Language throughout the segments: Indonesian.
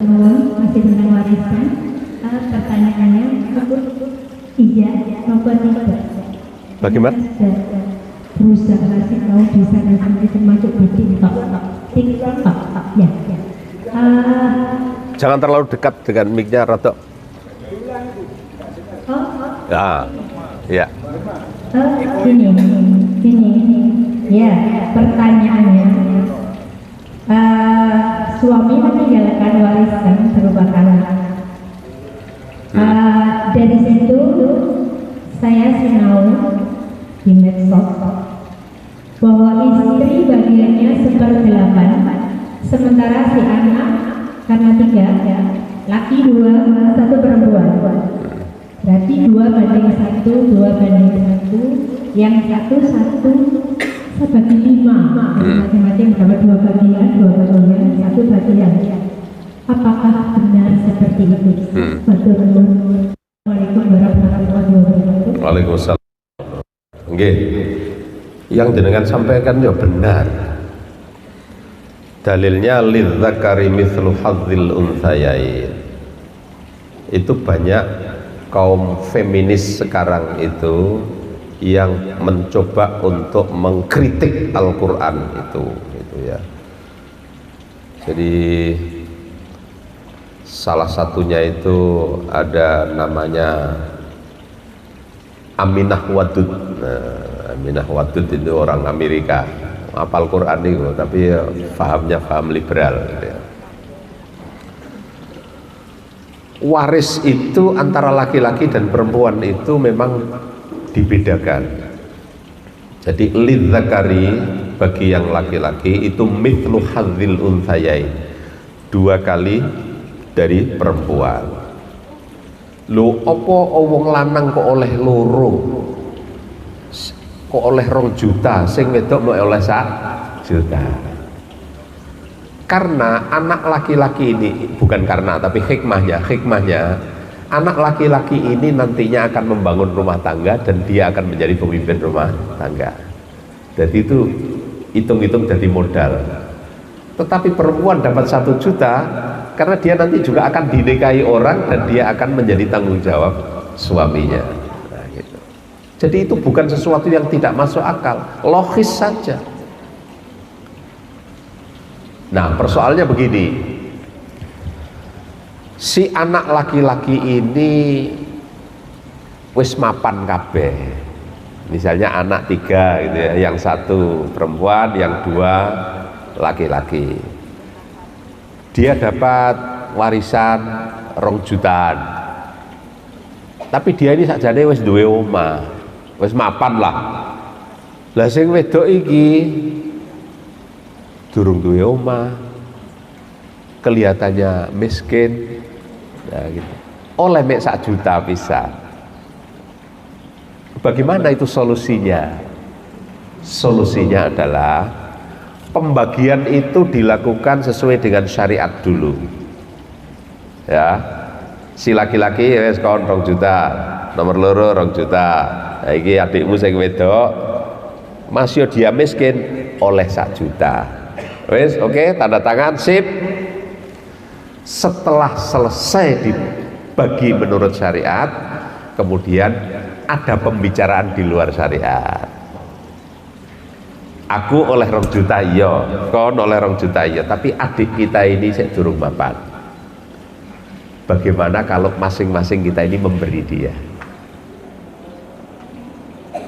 Masih tentang warisan. Pertanyaannya iya maupun tidak. Bagaimana? Berusaha sih tahu di sana sini termasuk di TikTok ya. Jangan terlalu dekat dengan mic-nya, Roto. Ya, ya. Ini ya pertanyaannya. Suami meninggalkan warisan berupa tanah. Dari situ saya sinau di medsos bahwa istri bagiannya 1/8, sementara si anak karena 3, laki 2, 1 perempuan. Berarti 2/1, 2/1, yang satu saya bagi 5, masing-masing dapat 2 bagian, 1 bagian. Apakah benar seperti itu? Assalamualaikum warahmatullahi wabarakatuh. Waalaikumsalam. Nggih. Yang jenengan sampaikan ya benar. Dalilnya lidzakari mithlu hadzil unthayain. Itu banyak kaum feminis sekarang itu yang mencoba untuk mengkritik Al-Qur'an itu ya. Jadi salah satunya itu ada namanya Aminah Wadud. Aminah Wadud itu orang Amerika, hafal Quran itu, tapi ya, fahamnya faham liberal gitu ya. Waris itu antara laki-laki dan perempuan itu memang dibedakan. Jadi lidzakari bagi yang laki-laki itu mithlu hadzil unthayain, 2 kali dari perempuan. Lho apa wong lanang kok oleh loro, kok oleh 2 juta, sing wedok mau oleh 1 juta? Karena anak laki-laki ini, bukan karena tapi hikmahnya anak laki-laki ini nantinya akan membangun rumah tangga dan dia akan menjadi pemimpin rumah tangga. Jadi itu hitung-hitung jadi modal. Tetapi perempuan dapat 1 juta karena dia nanti juga akan dinikahi orang dan dia akan menjadi tanggung jawab suaminya. Nah, gitu. Jadi itu bukan sesuatu yang tidak masuk akal, logis saja. Nah, persoalannya begini, si anak laki-laki ini wis mapan kabeh. Misalnya anak 3 gitu ya, yang 1 perempuan, yang 2 laki-laki. Dia dapat warisan 2 jutaan. Tapi dia ini sakjane wis duwe omah, wis mapan lah. Lah sing wedok iki durung duwe omah, kelihatannya miskin, nah gitu. Oleh mek 1 juta bisa. Bagaimana itu solusinya? Solusinya adalah pembagian itu dilakukan sesuai dengan syariat dulu. Ya, si laki-laki wis kon 2 juta, nomor loro 2 juta. Nah, iki adikmu sing wedok masih dia miskin oleh 1 juta. Wes, oke, tanda tangan, sip. Setelah selesai dibagi menurut syariat, kemudian ada pembicaraan di luar syariat. Aku oleh 2 juta iya, kon oleh 2 juta iya, tapi adik kita ini saya durung mapan. Bagaimana kalau masing-masing kita ini memberi dia?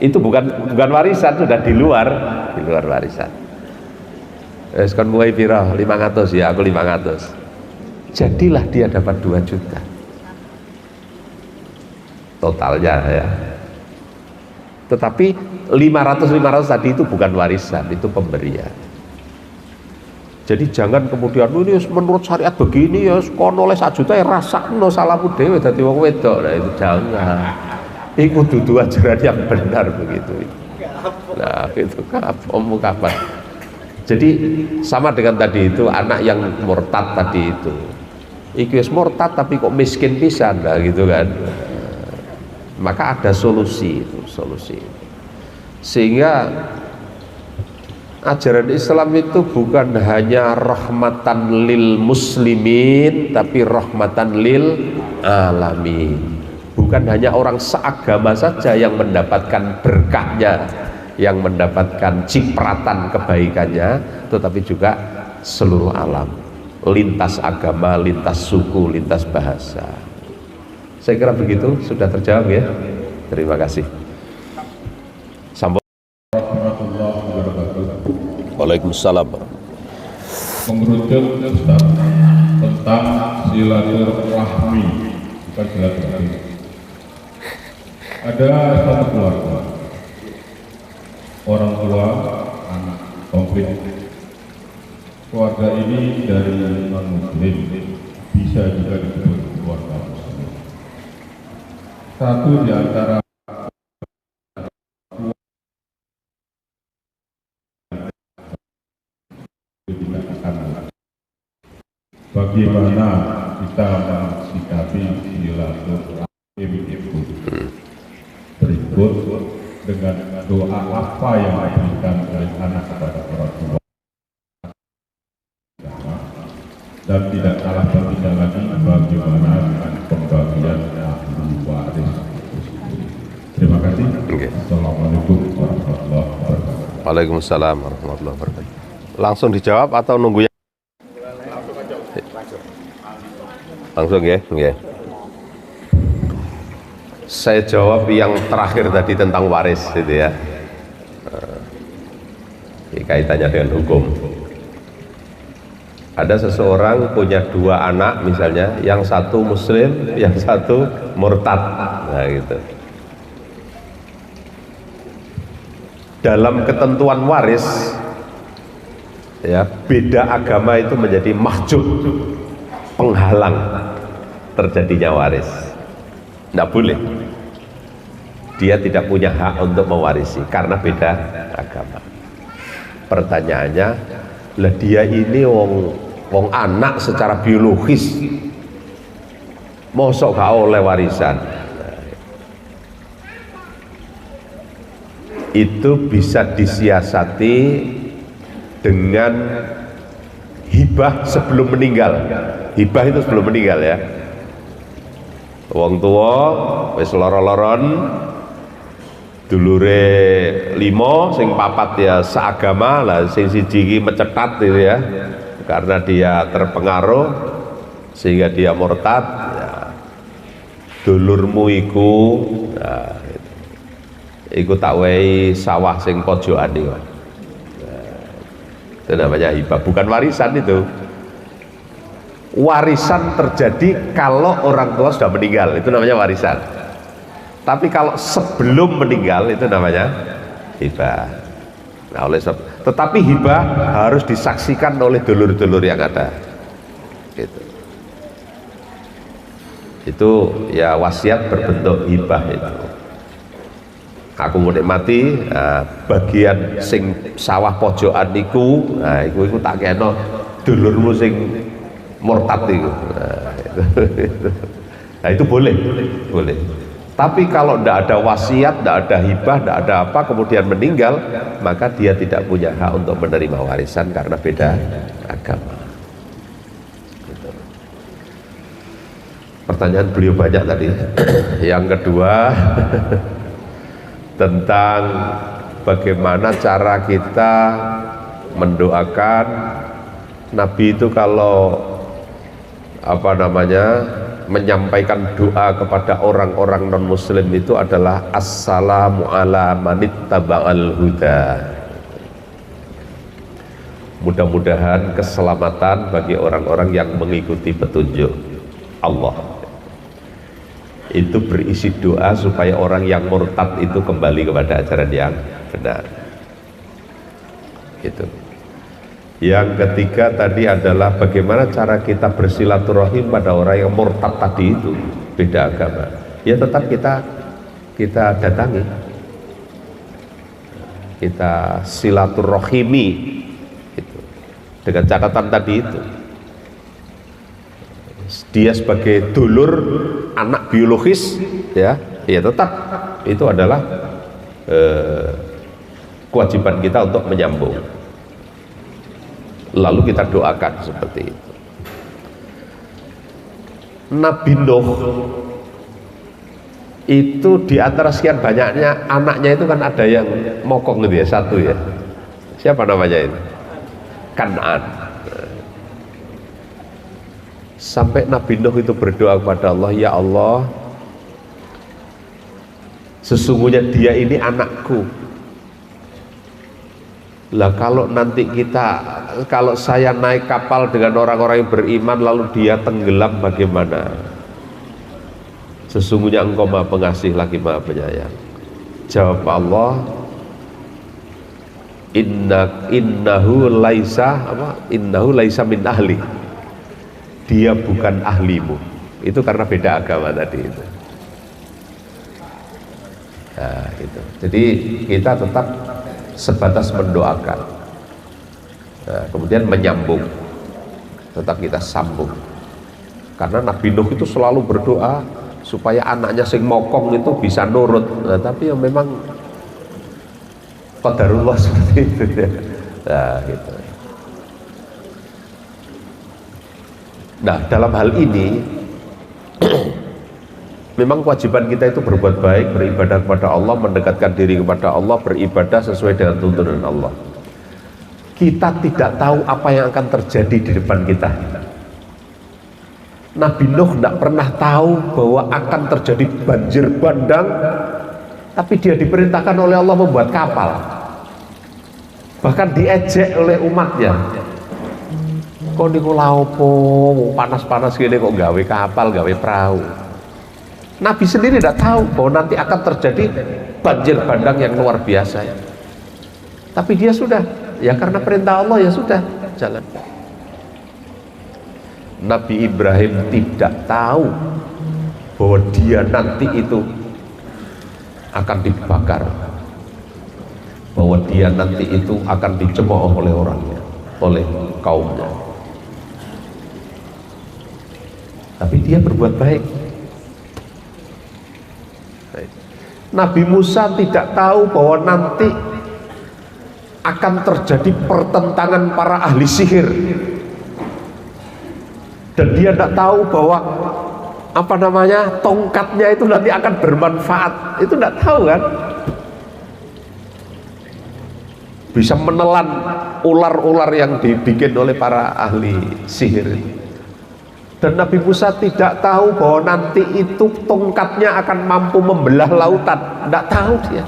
Itu bukan warisan, sudah di luar warisan. Kon mulai pira 500 ya, aku 500. Jadilah dia dapat 2 juta totalnya ya. Tetapi 500 tadi itu bukan warisan, itu pemberian. Jadi jangan kemudian ini menurut syariat begini ya, kon oleh 1 juta ya rasakno salahmu dhewe dadi wong wedok. Nah itu jangan. Iku dudu ajaran yang benar begitu. Nah itu kapan? Jadi sama dengan tadi itu anak yang murtad tadi itu. Iki wis murtad tapi kok miskin pisan, nah gitu kan. Maka ada solusi itu, sehingga Ajaran Islam itu bukan hanya rahmatan lil muslimin, tapi rahmatan lil alamin. Bukan hanya orang seagama saja yang mendapatkan berkahnya, yang mendapatkan cipratan kebaikannya, tetapi juga seluruh alam, lintas agama, lintas suku, lintas bahasa. Saya kira begitu, sudah terjawab ya. Terima kasih. Sambung. Waalaikumsalam. Mengerucut Ustaz tentang silaturahmi, bukan silaturahmi. Ada satu keluarga, orang tua, anak, konflik. Keluarga ini dari non-muslim, bisa juga disebut keluarga muslim. Satu di antara bagaimana kita mensikapi silaturahmi itu. Berikut dengan doa apa yang diberikan oleh anak kepada orang tua, dan tidak kalah pentingnya lagi bagaimana dengan pembagian ahli waris. Terima kasih. Assalamualaikum warahmatullahi wabarakatuh. Waalaikumsalam warahmatullahi wabarakatuh. Langsung dijawab atau nunggu ya? Langsung ya? Ya. Saya jawab yang terakhir tadi tentang waris itu ya. Ini kaitannya dengan hukum. Ada seseorang punya dua anak misalnya, yang satu muslim, yang satu murtad. Nah gitu. Dalam ketentuan waris ya, beda agama itu menjadi mahjub, penghalang terjadinya waris. Tidak boleh, dia tidak punya hak untuk mewarisi karena beda agama. Pertanyaannya, lah dia ini wong anak secara biologis, mosok gak oleh warisan. Itu bisa disiasati dengan hibah sebelum meninggal. Hibah itu sebelum meninggal ya. Wong tua wis loro-loron, dulure 5, sing 4 ya seagama lah, sing siji iki mecetat gitu ya, karena dia terpengaruh sehingga dia murtad ya. Dulurmu iku nah, iku tak wehi sawah sing pojokan iku. Itu namanya hibah, bukan warisan itu. Warisan terjadi kalau orang tua sudah meninggal, itu namanya warisan. Tapi kalau sebelum meninggal itu namanya hibah. Nah, tetapi hibah harus disaksikan oleh dulur-dulur yang ada. Gitu. Itu ya wasiat berbentuk hibah itu. Aku mau nikmati bagian sing sawah pojokan iku, nah iku tak kena dulurmu sing murtad itu. Nah, itu boleh. Tapi kalau tidak ada wasiat, tidak ada hibah, tidak ada apa, kemudian meninggal, maka dia tidak punya hak untuk menerima warisan karena beda agama. Gitu. Pertanyaan beliau banyak tadi. Yang kedua tentang bagaimana cara kita mendoakan. Nabi itu kalau menyampaikan doa kepada orang-orang non muslim itu adalah assalamu ala manittaba'al huda. Mudah-mudahan keselamatan bagi orang-orang yang mengikuti petunjuk Allah. Itu berisi doa supaya orang yang murtad itu kembali kepada ajaran yang benar. Gitu. Yang ketiga tadi adalah bagaimana cara kita bersilaturahim pada orang yang murtad tadi itu, beda agama. Ya tetap kita datangi, kita silaturahimi gitu. Dengan catatan tadi itu, dia sebagai dulur anak biologis ya tetap itu adalah kewajiban kita untuk menyambung. lalu kita doakan seperti itu. Nabi Nuh itu di antara sekian banyaknya anaknya itu kan ada yang mokong gitu ya, satu ya. Siapa namanya itu? Kan'an. Sampai Nabi Nuh itu berdoa kepada Allah, ya Allah, sesungguhnya dia ini anakku. Lah kalau saya naik kapal dengan orang-orang yang beriman lalu dia tenggelam bagaimana? Sesungguhnya engkau maha pengasih lagi maha penyayang. Jawab Allah, innahu laisa min ahli. Dia bukan ahlimu. Itu karena beda agama tadi itu. Nah, itu. Jadi kita tetap sebatas mendoakan. Nah, kemudian menyambung. Tetap kita sambung. Karena Nabi Nuh itu selalu berdoa supaya anaknya sing mokong itu bisa nurut. Nah, tapi yang memang qadarullah seperti itu ya. Nah, gitu. Nah, dalam hal ini memang kewajiban kita itu berbuat baik, beribadah kepada Allah, mendekatkan diri kepada Allah, beribadah sesuai dengan tuntunan Allah. Kita tidak tahu apa yang akan terjadi di depan kita. Nabi Nuh tidak pernah tahu bahwa akan terjadi banjir bandang, tapi dia diperintahkan oleh Allah membuat kapal. Bahkan diejek oleh umatnya. Kok niku lha opo, panas-panas gini kok gawe kapal, gawe perahu. Nabi sendiri tidak tahu bahwa nanti akan terjadi banjir bandang yang luar biasa. Tapi dia sudah, ya karena perintah Allah ya sudah, jalan. Nabi Ibrahim tidak tahu bahwa dia nanti itu akan dibakar, bahwa dia nanti itu akan dicemooh oleh orangnya, oleh kaumnya. Tapi dia berbuat baik. Nabi Musa tidak tahu bahwa nanti akan terjadi pertentangan para ahli sihir, dan dia tidak tahu bahwa tongkatnya itu nanti akan bermanfaat. Itu tidak tahu kan, bisa menelan ular-ular yang dibikin oleh para ahli sihir. Dan Nabi Musa tidak tahu bahwa nanti itu tongkatnya akan mampu membelah lautan. Tidak tahu dia.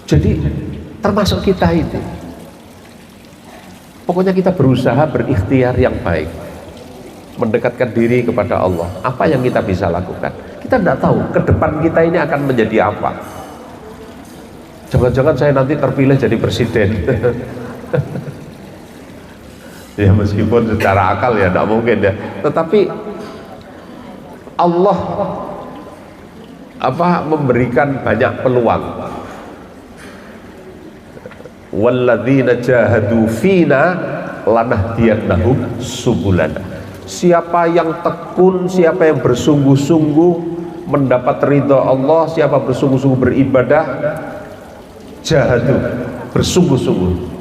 Jadi termasuk kita itu, pokoknya kita berusaha berikhtiar yang baik, mendekatkan diri kepada Allah. Apa yang kita bisa lakukan? Kita tidak tahu ke depan kita ini akan menjadi apa. Jangan-jangan saya nanti terpilih jadi presiden. Ya meskipun secara akal ya tidak mungkin ya, tetapi Allah memberikan banyak peluang. Walladzina jahadu fina lanahdiyannahum subulana. Siapa yang tekun, siapa yang bersungguh-sungguh mendapat ridha Allah, siapa bersungguh-sungguh beribadah, jahadu, bersungguh-sungguh,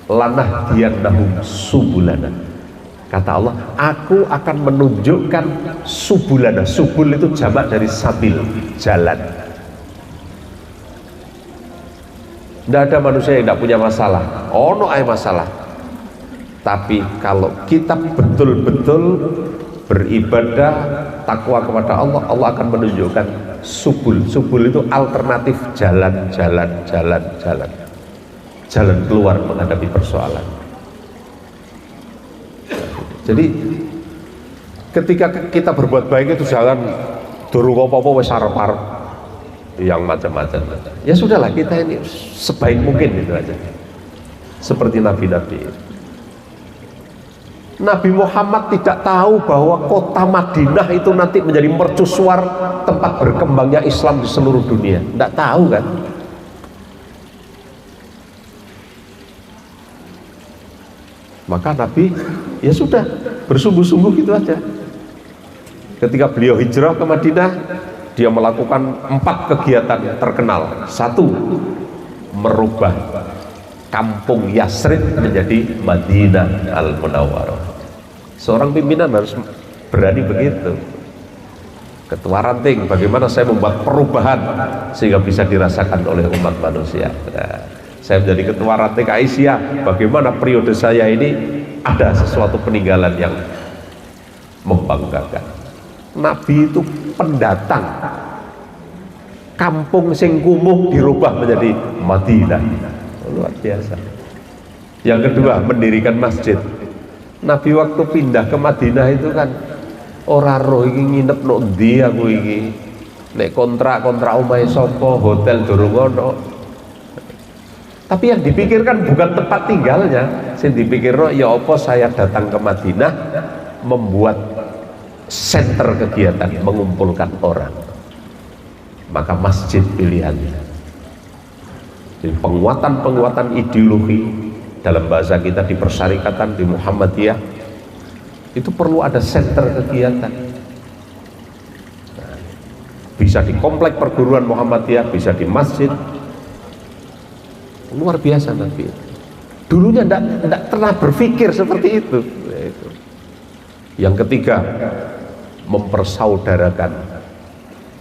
lanahdiyannahum subulana. Kata Allah, aku akan menunjukkan subulana. Subul itu jamak dari sabil, jalan. Tidak ada manusia yang tidak punya masalah. Ono ay masalah. Tapi kalau kita betul-betul beribadah, takwa kepada Allah, Allah akan menunjukkan subul. Subul itu alternatif, jalan keluar menghadapi persoalan. Jadi ketika kita berbuat baik itu jangan durung apa-apa wis arep-arep yang macam-macam. Ya sudahlah, kita ini sebaik mungkin itu aja. Seperti nabi-nabi. Nabi Muhammad tidak tahu bahwa kota Madinah itu nanti menjadi mercusuar tempat berkembangnya Islam di seluruh dunia. Tidak tahu kan? Maka Nabi ya sudah bersungguh-sungguh gitu aja. Ketika beliau hijrah ke Madinah, Dia melakukan 4 kegiatan terkenal. 1, merubah kampung Yasrib menjadi Madinah Al-Munawwarah. Seorang pimpinan harus berani begitu. Ketua ranting, bagaimana saya membuat perubahan sehingga bisa dirasakan oleh umat manusia. Nah, saya menjadi ketua ranting Aisyah, bagaimana periode saya ini ada sesuatu peninggalan yang membanggakan. Nabi itu pendatang, kampung sing kumuh dirubah menjadi Madinah. Luar biasa. Yang kedua, mendirikan masjid. Nabi waktu pindah ke Madinah itu kan ora roh iki nginep nok ndi aku iki. Nek kontrak omahe sapa, hotel durung ono. Tapi yang dipikirkan bukan tempat tinggalnya, sing dipikirno ya apa saya datang ke Madinah membuat center kegiatan, mengumpulkan orang. Maka masjid pilihannya. Jadi penguatan ideologi dalam bahasa kita di persyarikatan, di Muhammadiyah, itu perlu ada center kegiatan. Nah, bisa di komplek perguruan Muhammadiyah, bisa di masjid. Luar biasa Nabi. Dulunya tidak pernah berpikir seperti itu. Yang ketiga, mempersaudarakan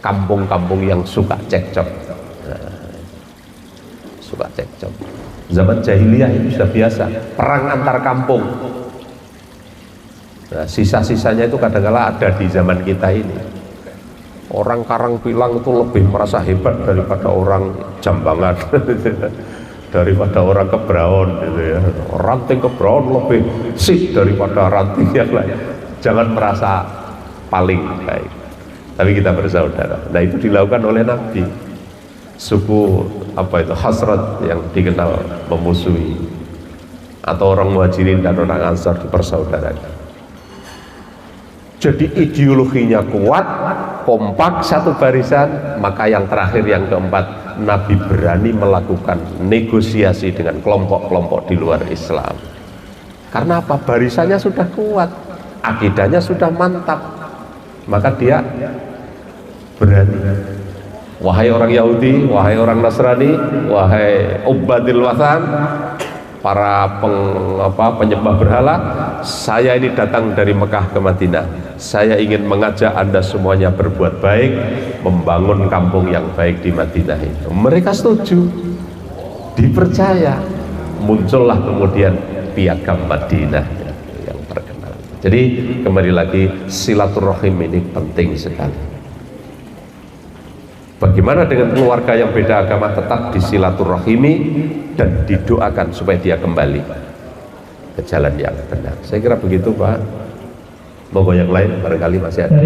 kampung-kampung yang suka cekcok. Suka cekcok. Zaman jahiliyah itu sudah biasa, perang antar kampung. Nah, sisa-sisanya itu kadang-kala ada di zaman kita ini. Orang Karangpilang itu lebih merasa hebat daripada orang Jambangan, daripada orang Kebraon, gitu ya. Ranting Kebraon lebih sip daripada ranting yang lain. Jangan merasa paling baik, tapi kita bersaudara. Nah, itu dilakukan oleh Nabi. Suku Hasrat yang dikenal memusuhi, atau orang Muhajirin dan orang Ansar dipersaudarakan. Jadi ideologinya kuat, kompak, satu barisan. Maka yang terakhir, yang keempat, Nabi berani melakukan negosiasi dengan kelompok-kelompok di luar Islam. Karena apa? Barisannya sudah kuat, akidahnya sudah mantap, maka dia berani. Wahai orang Yahudi, wahai orang Nasrani, wahai ubadil wathan, para penyembah berhala, saya ini datang dari Mekah ke Madinah. Saya ingin mengajak Anda semuanya berbuat baik, membangun kampung yang baik di Madinah itu. Mereka setuju, dipercaya, muncullah kemudian piagam Madinah yang terkenal. Jadi kembali lagi, silaturahim ini penting sekali. Bagaimana dengan keluarga yang beda agama, tetap disilaturahimi dan didoakan supaya dia kembali ke jalan yang benar. Saya kira begitu Pak. Monggo yang lain barangkali masih ada.